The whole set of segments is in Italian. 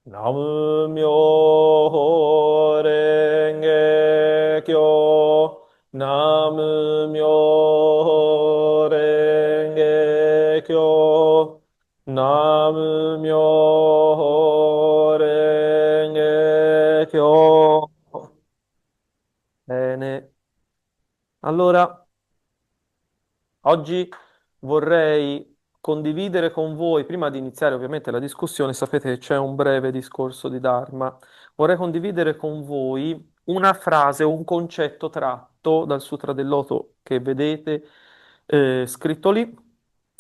Namu myoho renge kyo. Namu myoho renge kyo. Namu myoho renge kyo. Bene. Allora, oggi vorrei condividere con voi, prima di iniziare ovviamente la discussione, sapete che c'è un breve discorso di Dharma, vorrei condividere con voi una frase, un concetto tratto dal Sutra del Loto che vedete scritto lì,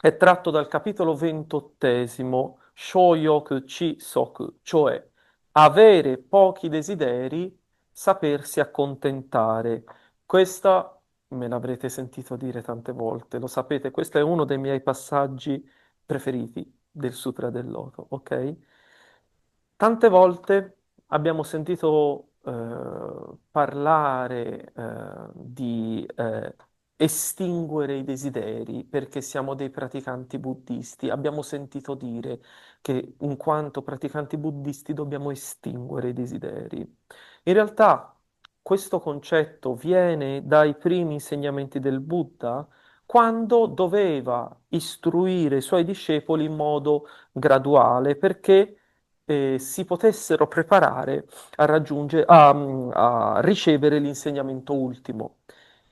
è tratto dal capitolo 28, Shoyoku Chi Soku, cioè avere pochi desideri, sapersi accontentare. Questa me l'avrete sentito dire tante volte, lo sapete, questo è uno dei miei passaggi preferiti del Sutra del Loto, ok? Tante volte abbiamo sentito parlare di estinguere i desideri perché siamo dei praticanti buddisti. Abbiamo sentito dire che in quanto praticanti buddisti dobbiamo estinguere i desideri. In realtà questo concetto viene dai primi insegnamenti del Buddha quando doveva istruire i suoi discepoli in modo graduale perché si potessero preparare a ricevere l'insegnamento ultimo.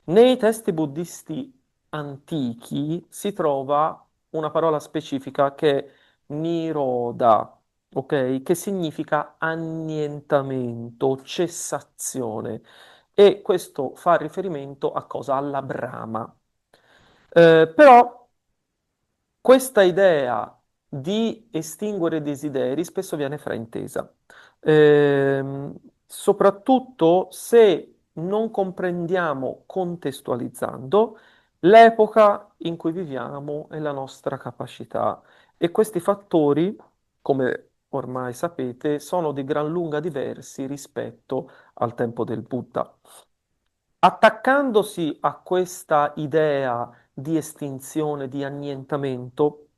Nei testi buddisti antichi si trova una parola specifica che è Niroda, ok? Che significa annientamento, cessazione. E questo fa riferimento a cosa? Alla Brahma. Però questa idea di estinguere i desideri spesso viene fraintesa, soprattutto se non comprendiamo contestualizzando l'epoca in cui viviamo e la nostra capacità. E questi fattori, come ormai sapete, sono di gran lunga diversi rispetto al tempo del Buddha. Attaccandosi a questa idea di estinzione, di annientamento,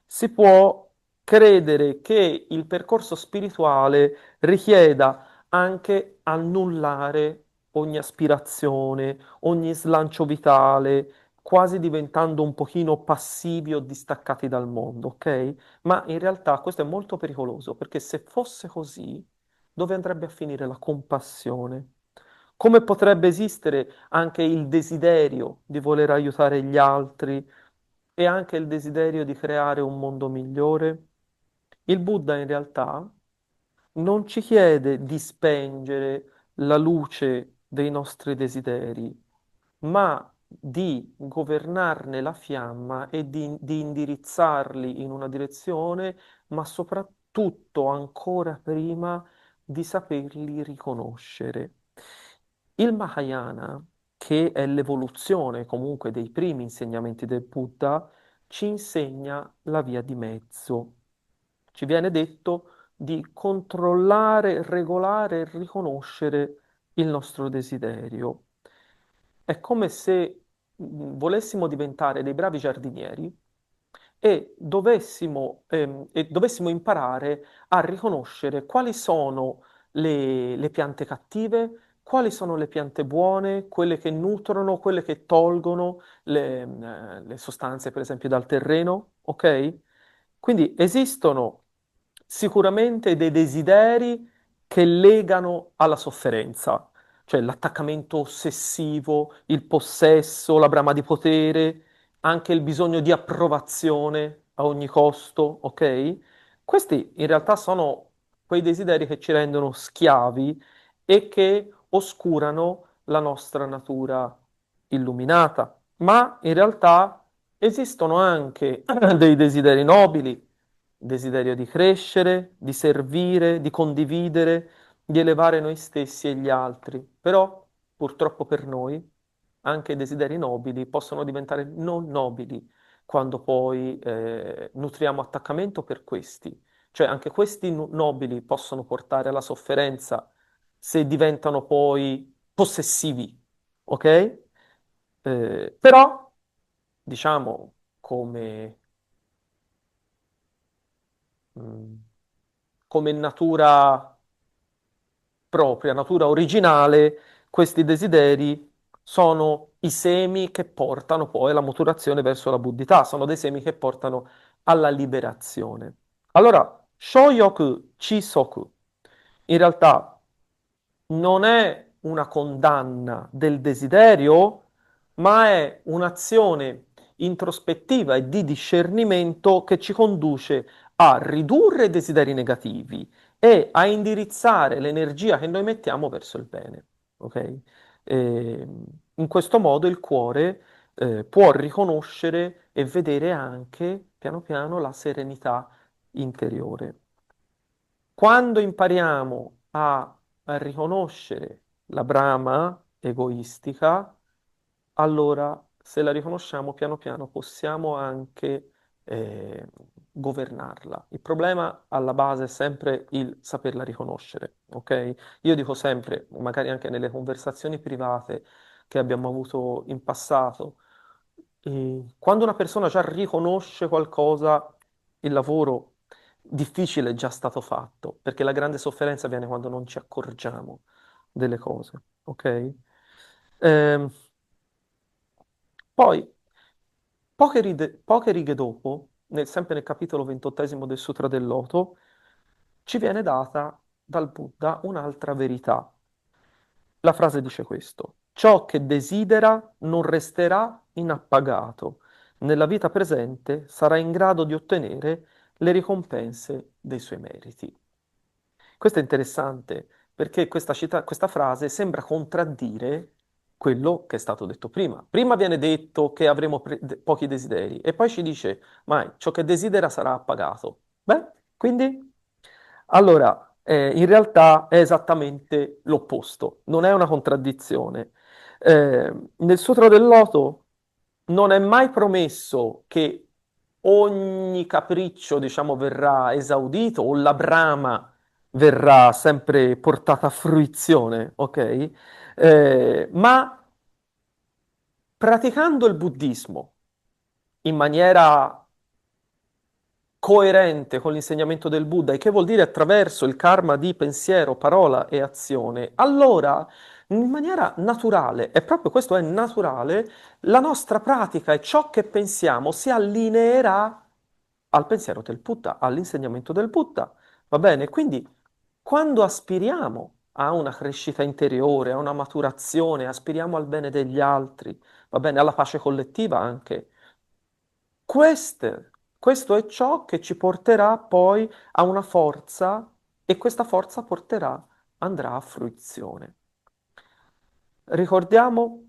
si può credere che il percorso spirituale richieda anche annullare ogni aspirazione, ogni slancio vitale, quasi diventando un pochino passivi o distaccati dal mondo, ok? Ma in realtà questo è molto pericoloso, perché se fosse così, dove andrebbe a finire la compassione? Come potrebbe esistere anche il desiderio di voler aiutare gli altri e anche il desiderio di creare un mondo migliore? Il Buddha in realtà non ci chiede di spengere la luce dei nostri desideri, ma di governarne la fiamma e di indirizzarli in una direzione, ma soprattutto ancora prima di saperli riconoscere. Il Mahayana, che è l'evoluzione comunque dei primi insegnamenti del Buddha, ci insegna la via di mezzo. Ci viene detto di controllare, regolare e riconoscere il nostro desiderio. È come se volessimo diventare dei bravi giardinieri e dovessimo imparare a riconoscere quali sono le piante cattive, quali sono le piante buone, quelle che nutrono, quelle che tolgono le sostanze, per esempio, dal terreno, ok? Quindi esistono sicuramente dei desideri che legano alla sofferenza, cioè l'attaccamento ossessivo, il possesso, la brama di potere, anche il bisogno di approvazione a ogni costo, ok? Questi in realtà sono quei desideri che ci rendono schiavi e che oscurano la nostra natura illuminata. Ma in realtà esistono anche dei desideri nobili, desiderio di crescere, di servire, di condividere, di elevare noi stessi e gli altri. Però, purtroppo per noi, anche i desideri nobili possono diventare non nobili quando poi nutriamo attaccamento per questi. Cioè anche questi nobili possono portare alla sofferenza se diventano poi possessivi, ok? Però, diciamo, come, mm, come natura propria, natura originale, questi desideri sono i semi che portano poi alla maturazione verso la buddhità, sono dei semi che portano alla liberazione. Allora, Shoyoku Chisoku in realtà non è una condanna del desiderio, ma è un'azione introspettiva e di discernimento che ci conduce a ridurre i desideri negativi e a indirizzare l'energia che noi mettiamo verso il bene. Ok? E, in questo modo il cuore può riconoscere e vedere anche piano piano la serenità interiore. Quando impariamo a riconoscere la brama egoistica, allora se la riconosciamo piano piano possiamo anche governarla. Il problema alla base è sempre il saperla riconoscere, ok? Io dico sempre, magari anche nelle conversazioni private che abbiamo avuto in passato, quando una persona già riconosce qualcosa, il lavoro difficile è già stato fatto, perché la grande sofferenza viene quando non ci accorgiamo delle cose, ok? Ehm, Poi, poche righe dopo, sempre nel capitolo 28 del Sutra del Loto, ci viene data dal Buddha un'altra verità. La frase dice questo: ciò che desidera non resterà inappagato. Nella vita presente sarà in grado di ottenere le ricompense dei suoi meriti. Questo è interessante perché questa frase sembra contraddire quello che è stato detto prima. Prima viene detto che avremo pochi desideri e poi ci dice, mai, ciò che desidera sarà appagato. Beh, quindi, allora, in realtà è esattamente l'opposto, non è una contraddizione. Nel Sutra del Loto non è mai promesso che ogni capriccio, diciamo, verrà esaudito o la brama verrà sempre portata a fruizione, ok? Ma praticando il buddismo in maniera coerente con l'insegnamento del Buddha, e che vuol dire attraverso il karma di pensiero, parola e azione, allora in maniera naturale, e proprio questo è naturale, la nostra pratica e ciò che pensiamo si allineerà al pensiero del Buddha, all'insegnamento del Buddha. Va bene? Quindi quando aspiriamo a una crescita interiore, a una maturazione, aspiriamo al bene degli altri, va bene, alla pace collettiva anche. Questo è ciò che ci porterà poi a una forza e questa forza andrà a fruizione. Ricordiamo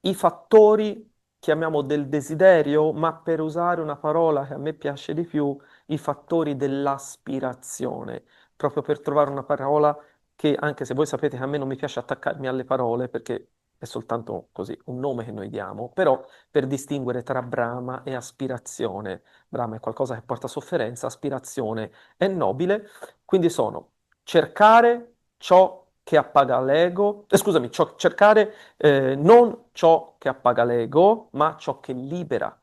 i fattori, chiamiamo del desiderio, ma per usare una parola che a me piace di più, i fattori dell'aspirazione, proprio per trovare una parola che, anche se voi sapete che a me non mi piace attaccarmi alle parole, perché è soltanto così un nome che noi diamo, però per distinguere tra brama e aspirazione. Brama è qualcosa che porta sofferenza, aspirazione è nobile, quindi sono cercare ciò che appaga l'ego, scusami, cercare non ciò che appaga l'ego, ma ciò che libera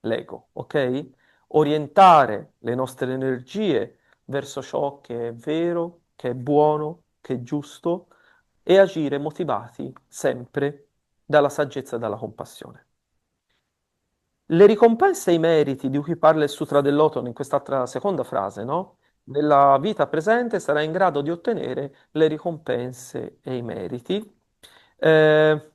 l'ego, ok? Orientare le nostre energie verso ciò che è vero, che è buono, che è giusto e agire motivati sempre dalla saggezza e dalla compassione. Le ricompense e i meriti di cui parla il Sutra dell'Oton in quest'altra seconda frase, no? Nella vita presente sarà in grado di ottenere le ricompense e i meriti. Eh,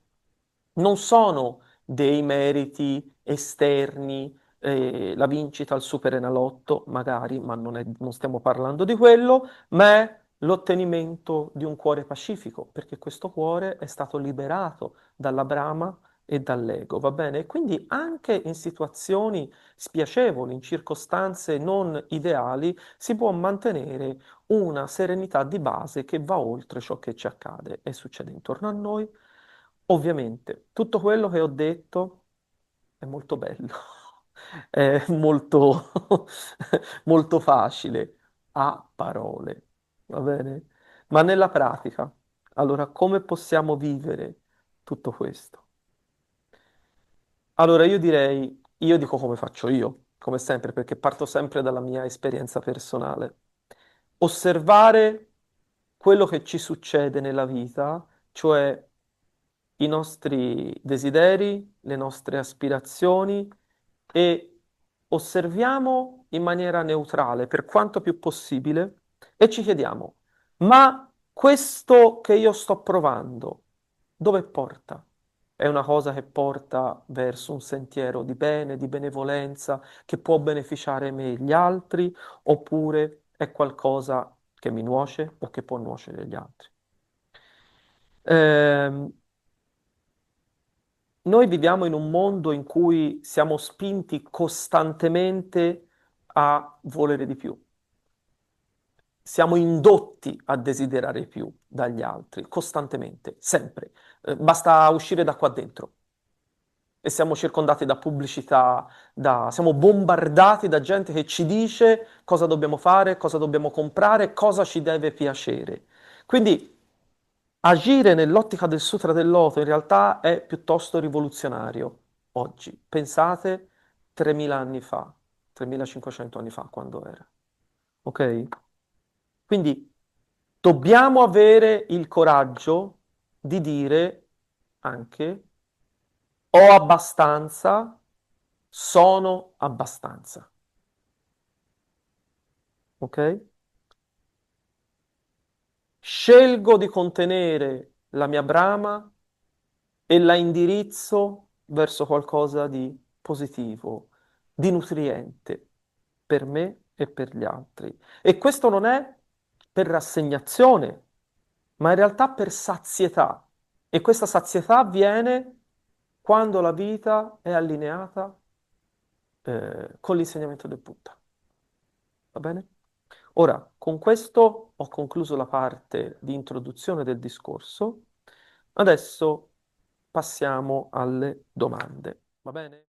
non sono dei meriti esterni, la vincita al Superenalotto, magari, ma non stiamo parlando di quello, ma è l'ottenimento di un cuore pacifico, perché questo cuore è stato liberato dalla brama e dall'ego, va bene? E quindi anche in situazioni spiacevoli, in circostanze non ideali, si può mantenere una serenità di base che va oltre ciò che ci accade e succede intorno a noi. Ovviamente, tutto quello che ho detto è molto bello, è molto, molto facile a parole, va bene? Ma nella pratica, allora, come possiamo vivere tutto questo? Allora, io direi, dico come faccio io, come sempre, perché parto sempre dalla mia esperienza personale. osservare quello che ci succede nella vita, cioè i nostri desideri, le nostre aspirazioni e osserviamo in maniera neutrale per quanto più possibile e ci chiediamo, ma questo che io sto provando, dove porta? È una cosa che porta verso un sentiero di bene, di benevolenza, che può beneficiare me e gli altri, oppure è qualcosa che mi nuoce o che può nuocere agli altri? Ehm, Noi viviamo in un mondo in cui siamo spinti costantemente a volere di più. Siamo indotti a desiderare più dagli altri, costantemente, sempre. Basta uscire da qua dentro e siamo circondati da pubblicità, siamo bombardati da gente che ci dice cosa dobbiamo fare, cosa dobbiamo comprare, cosa ci deve piacere. Quindi agire nell'ottica del Sutra del Loto in realtà è piuttosto rivoluzionario oggi. Pensate 3000 anni fa, 3500 anni fa, quando era. Ok? Quindi dobbiamo avere il coraggio di dire anche ho abbastanza, sono abbastanza. Ok? Scelgo di contenere la mia brama e la indirizzo verso qualcosa di positivo, di nutriente per me e per gli altri. E questo non è per rassegnazione, ma in realtà per sazietà. E questa sazietà avviene quando la vita è allineata con l'insegnamento del Buddha. Va bene? Ora, con questo ho concluso la parte di introduzione del discorso. Adesso passiamo alle domande. Va bene?